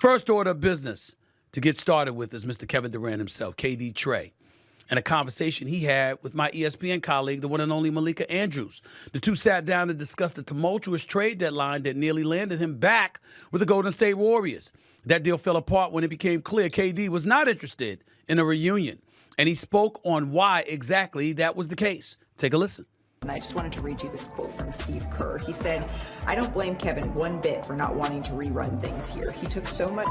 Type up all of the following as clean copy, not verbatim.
first order of business to get started with is Mr. Kevin Durant himself, KD Trey, and a conversation he had with my ESPN colleague, the one and only Malika Andrews. The two sat down to discuss the tumultuous trade deadline that nearly landed him back with the Golden State Warriors. That deal fell apart when it became clear KD was not interested in a reunion, and he spoke on why exactly that was the case. Take a listen. And I just wanted to read you this quote from Steve Kerr. He said, "I don't blame Kevin one bit for not wanting to rerun things here. He took so much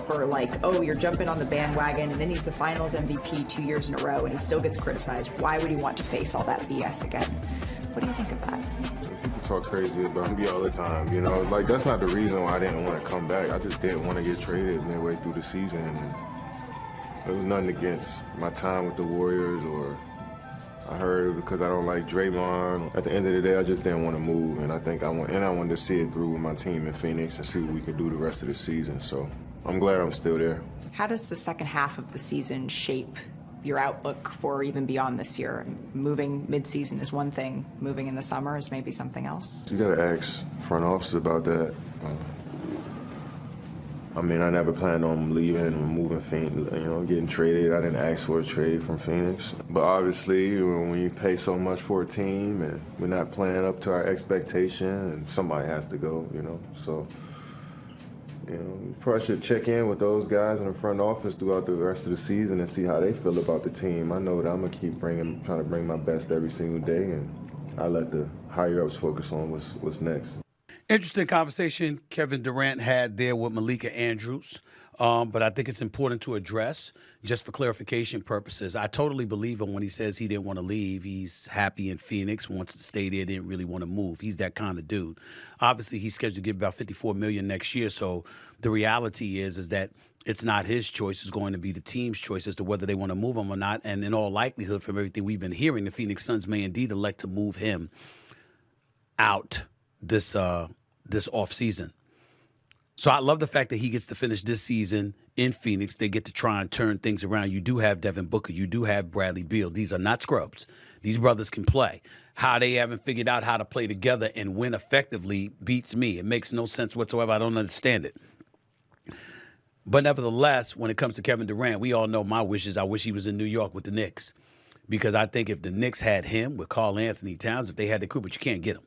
for oh, you're jumping on the bandwagon, and then he's the finals MVP 2 years in a row, and he still gets criticized. Why would he want to face all that BS again?" What do you think of that? People talk crazy about me all the time, that's not the reason why I didn't want to come back. I just didn't want to get traded midway through the season. And it was nothing against my time with the Warriors, or I heard because I don't like Draymond. At the end of the day, I just didn't want to move, and I wanted to see it through with my team in Phoenix and see what we could do the rest of the season. So I'm glad I'm still there. How does the second half of the season shape your outlook for even beyond this year? Moving mid-season is one thing. Moving in the summer is maybe something else. You got to ask front office about that. I never planned on leaving and moving Phoenix, getting traded. I didn't ask for a trade from Phoenix. But obviously, when you pay so much for a team and we're not playing up to our expectation, and somebody has to go, So, you probably should check in with those guys in the front office throughout the rest of the season and see how they feel about the team. I know that I'm going to keep trying to bring my best every single day, and I let the higher-ups focus on what's next. Interesting conversation Kevin Durant had there with Malika Andrews, but I think it's important to address just for clarification purposes. I totally believe him when he says he didn't want to leave. He's happy in Phoenix, wants to stay there, didn't really want to move. He's that kind of dude. Obviously, he's scheduled to get about $54 million next year, so the reality is that it's not his choice. It's going to be the team's choice as to whether they want to move him or not, and in all likelihood, from everything we've been hearing, the Phoenix Suns may indeed elect to move him out this offseason. So I love the fact that he gets to finish this season in Phoenix. They get to try and turn things around. You do have Devin Booker. You do have Bradley Beal. These are not scrubs. These brothers can play. How they haven't figured out how to play together and win effectively beats me. It makes no sense whatsoever. I don't understand it. But nevertheless, when it comes to Kevin Durant, we all know my wishes. I wish he was in New York with the Knicks, because I think if the Knicks had him with Karl Anthony Towns, if they had the crew, but you can't get him,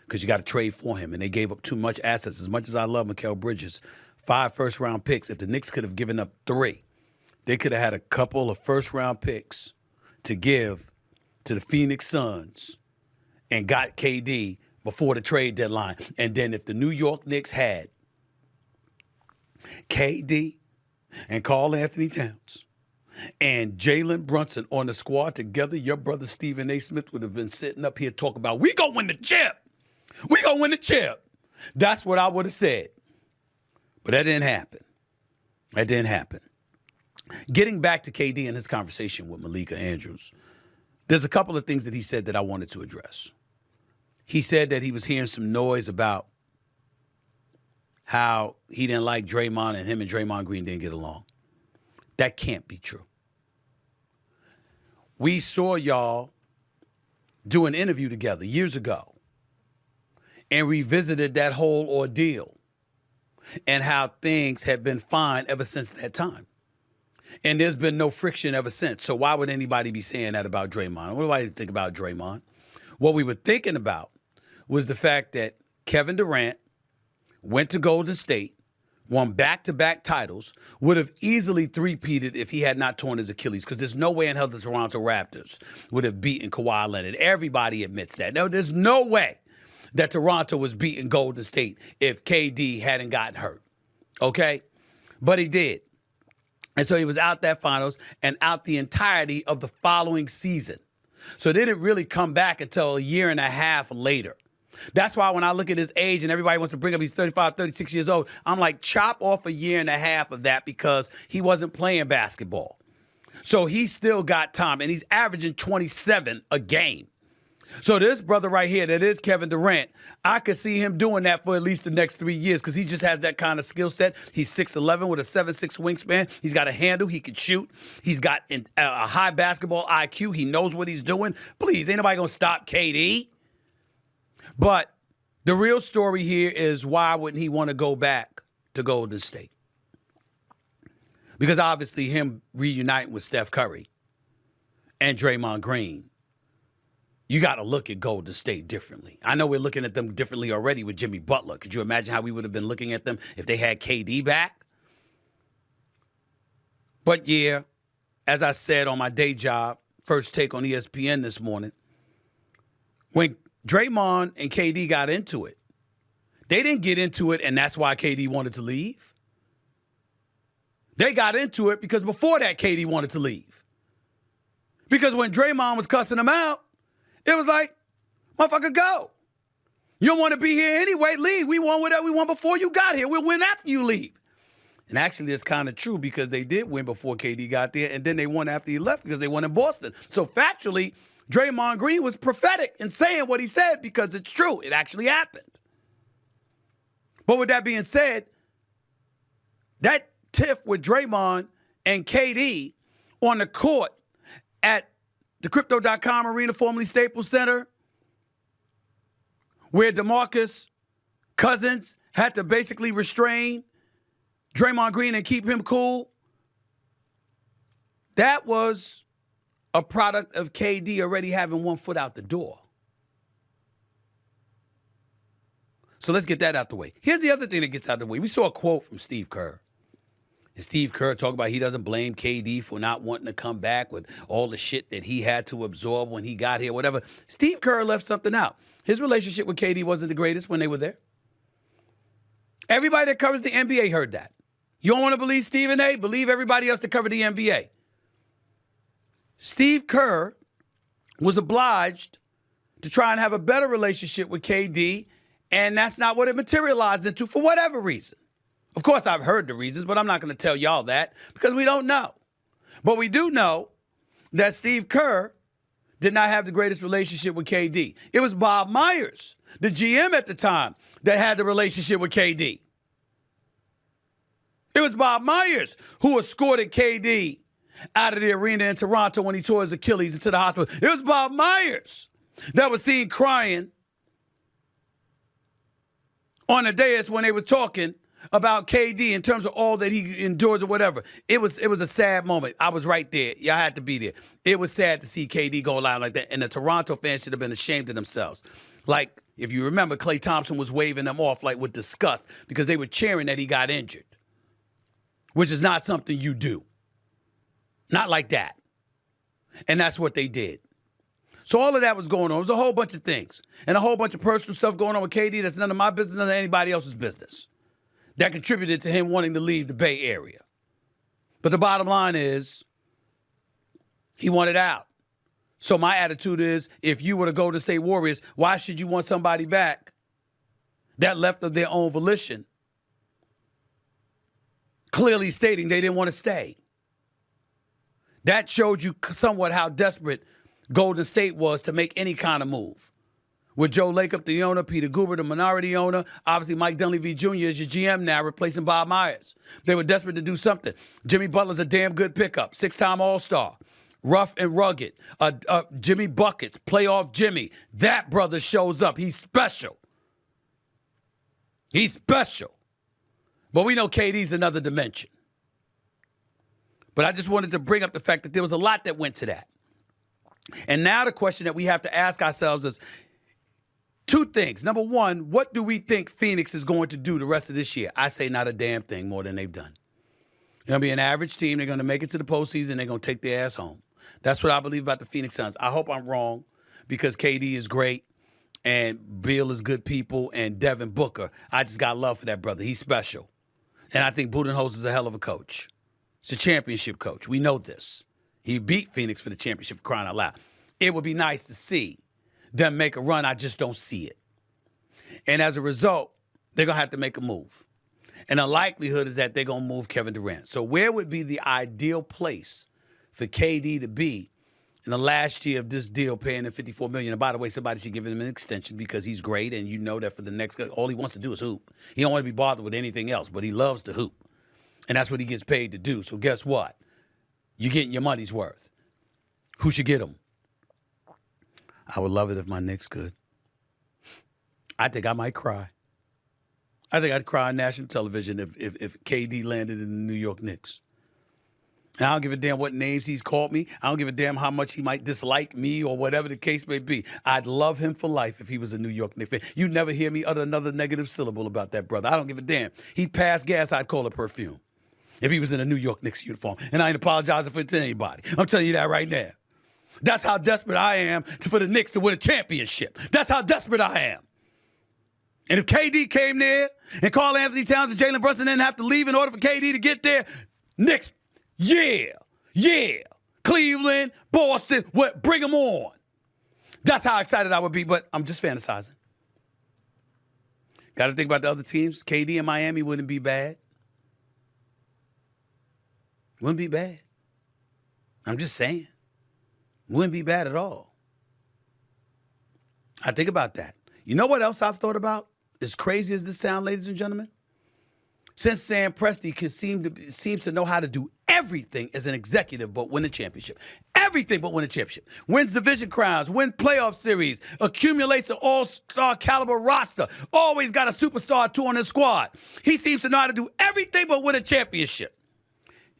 because you got to trade for him, and they gave up too much assets. As much as I love Mikal Bridges, 5 first-round picks. If the Knicks could have given up 3, they could have had a couple of first-round picks to give to the Phoenix Suns and got KD before the trade deadline. And then if the New York Knicks had KD and Karl Anthony Towns and Jalen Brunson on the squad together, your brother Stephen A. Smith would have been sitting up here talking about, we gonna win the chip. We gonna win the chip. That's what I would have said. But that didn't happen. That didn't happen. Getting back to KD and his conversation with Malika Andrews, there's a couple of things that he said that I wanted to address. He said that he was hearing some noise about how he didn't like Draymond and him and Draymond Green didn't get along. That can't be true. We saw y'all do an interview together years ago and revisited that whole ordeal and how things have been fine ever since that time. And there's been no friction ever since. So why would anybody be saying that about Draymond? What do I think about Draymond? What we were thinking about was the fact that Kevin Durant went to Golden State, won back-to-back titles, would have easily three-peated if he had not torn his Achilles, because there's no way in hell the Toronto Raptors would have beaten Kawhi Leonard. Everybody admits that. No, there's no way that Toronto was beating Golden State if KD hadn't gotten hurt, okay? But he did. And so he was out that finals and out the entirety of the following season. So they didn't really come back until a year and a half later. That's why when I look at his age and everybody wants to bring up he's 35, 36 years old, I'm like, chop off a year and a half of that because he wasn't playing basketball. So he's still got time, and he's averaging 27 a game. So this brother right here, that is Kevin Durant, I could see him doing that for at least the next 3 years because he just has that kind of skill set. He's 6'11" with a 7'6" wingspan. He's got a handle. He can shoot. He's got a high basketball IQ. He knows what he's doing. Please, ain't nobody going to stop KD. But the real story here is, why wouldn't he want to go back to Golden State? Because obviously him reuniting with Steph Curry and Draymond Green, you got to look at Golden State differently. I know we're looking at them differently already with Jimmy Butler. Could you imagine how we would have been looking at them if they had KD back? But yeah, as I said on my day job, First Take on ESPN this morning, when Draymond and KD got into it, they didn't get into it and that's why KD wanted to leave. They got into it because before that, KD wanted to leave. Because when Draymond was cussing him out, it was like, motherfucker, go. You don't want to be here anyway, leave. We won whatever we won before you got here. We'll win after you leave. And actually, it's kind of true because they did win before KD got there, and then they won after he left because they won in Boston. So factually, Draymond Green was prophetic in saying what he said because it's true. It actually happened. But with that being said, that tiff with Draymond and KD on the court at the Crypto.com Arena, formerly Staples Center, where DeMarcus Cousins had to basically restrain Draymond Green and keep him cool, that was a product of KD already having one foot out the door. So let's get that out the way. Here's the other thing that gets out the way. We saw a quote from Steve Kerr. And Steve Kerr talked about he doesn't blame KD for not wanting to come back with all the shit that he had to absorb when he got here, whatever. Steve Kerr left something out. His relationship with KD wasn't the greatest when they were there. Everybody that covers the NBA heard that. You don't want to believe Stephen A? Believe everybody else that covered the NBA. Steve Kerr was obliged to try and have a better relationship with KD, and that's not what it materialized into for whatever reason. Of course, I've heard the reasons, but I'm not going to tell y'all that because we don't know. But we do know that Steve Kerr did not have the greatest relationship with KD. It was Bob Myers, the GM at the time, that had the relationship with KD. It was Bob Myers who escorted KD out of the arena in Toronto when he tore his Achilles into the hospital. It was Bob Myers that was seen crying on the dais when they were talking about KD in terms of all that he endures or whatever. It was a sad moment. I was right there. Y'all had to be there. It was sad to see KD go out like that, and the Toronto fans should have been ashamed of themselves. Like, if you remember, Klay Thompson was waving them off like with disgust because they were cheering that he got injured, which is not something you do. Not like that. And that's what they did. So all of that was going on. It was a whole bunch of things and a whole bunch of personal stuff going on with KD that's none of my business, none of anybody else's business, that contributed to him wanting to leave the Bay Area. But the bottom line is he wanted out. So my attitude is, if you were the Golden State Warriors, why should you want somebody back that left of their own volition, clearly stating they didn't want to stay? That showed you somewhat how desperate Golden State was to make any kind of move. With Joe Lacob, the owner, Peter Guber, the minority owner, obviously Mike Dunleavy Jr. is your GM now, replacing Bob Myers. They were desperate to do something. Jimmy Butler's a damn good pickup, 6-time All-Star, rough and rugged. Jimmy Buckets, playoff Jimmy. That brother shows up. He's special. He's special. But we know KD's another dimension. But I just wanted to bring up the fact that there was a lot that went to that. And now the question that we have to ask ourselves is two things. Number one, what do we think Phoenix is going to do the rest of this year? I say not a damn thing more than they've done. They're going to be an average team. They're going to make it to the postseason. They're going to take their ass home. That's what I believe about the Phoenix Suns. I hope I'm wrong because KD is great and Bill is good people and Devin Booker. I just got love for that brother. He's special. And I think Budenholzer is a hell of a coach. He's a championship coach. We know this. He beat Phoenix for the championship, crying out loud. It would be nice to see them make a run. I just don't see it. And as a result, they're going to have to make a move. And the likelihood is that they're going to move Kevin Durant. So where would be the ideal place for KD to be in the last year of this deal, paying him $54 million? And by the way, somebody should give him an extension because he's great, and you know that for the next, all he wants to do is hoop. He don't want to be bothered with anything else, but he loves to hoop. And that's what he gets paid to do. So guess what? You're getting your money's worth. Who should get him? I would love it if my Knicks could. I think I might cry. I think I'd cry on national television if KD landed in the New York Knicks. And I don't give a damn what names he's called me. I don't give a damn how much he might dislike me or whatever the case may be. I'd love him for life if he was a New York Knicks fan. You never hear me utter another negative syllable about that brother. I don't give a damn. He passed gas, I'd call it perfume if he was in a New York Knicks uniform. And I ain't apologizing for it to anybody. I'm telling you that right now. That's how desperate I am for the Knicks to win a championship. That's how desperate I am. And if KD came there and Karl Anthony Towns and Jalen Brunson didn't have to leave in order for KD to get there, Knicks, yeah. Cleveland, Boston, bring them on. That's how excited I would be, but I'm just fantasizing. Got to think about the other teams. KD in Miami wouldn't be bad. Wouldn't be bad. I'm just saying. Wouldn't be bad at all. I think about that. You know what else I've thought about? As crazy as this sounds, ladies and gentlemen? Since Sam Presti seems to know how to do everything as an executive but win a championship. Everything but win a championship. Wins division crowns, win playoff series, accumulates an all-star caliber roster, always got a superstar or two on his squad. He seems to know how to do everything but win a championship.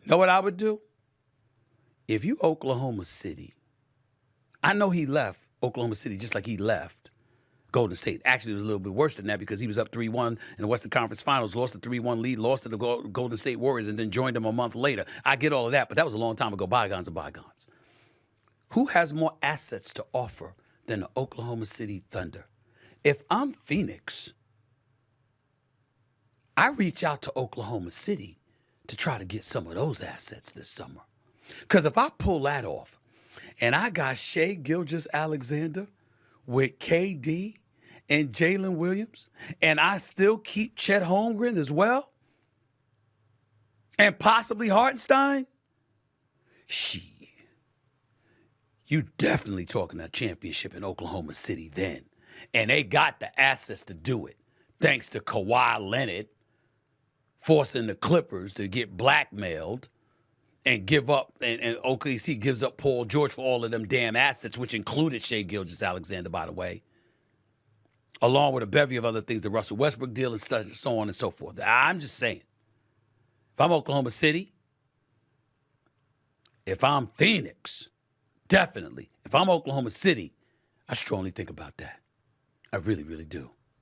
You know what I would do? If you Oklahoma City, I know he left Oklahoma City just like he left Golden State. Actually, it was a little bit worse than that because he was up 3-1 in the Western Conference Finals, lost a 3-1 lead, lost to the Golden State Warriors, and then joined them a month later. I get all of that, but that was a long time ago. Bygones are bygones. Who has more assets to offer than the Oklahoma City Thunder? If I'm Phoenix, I reach out to Oklahoma City to try to get some of those assets this summer. Because if I pull that off, and I got Shai Gilgeous-Alexander with KD and Jalen Williams, and I still keep Chet Holmgren as well, and possibly Hartenstein, you definitely talking a championship in Oklahoma City then. And they got the assets to do it, thanks to Kawhi Leonard forcing the Clippers to get blackmailed and give up, and OKC gives up Paul George for all of them damn assets, which included Shai Gilgeous-Alexander, by the way, along with a bevy of other things, the Russell Westbrook deal and so on and so forth. I'm just saying, if I'm Oklahoma City, if I'm Phoenix, definitely. If I'm Oklahoma City, I strongly think about that. I really, really do.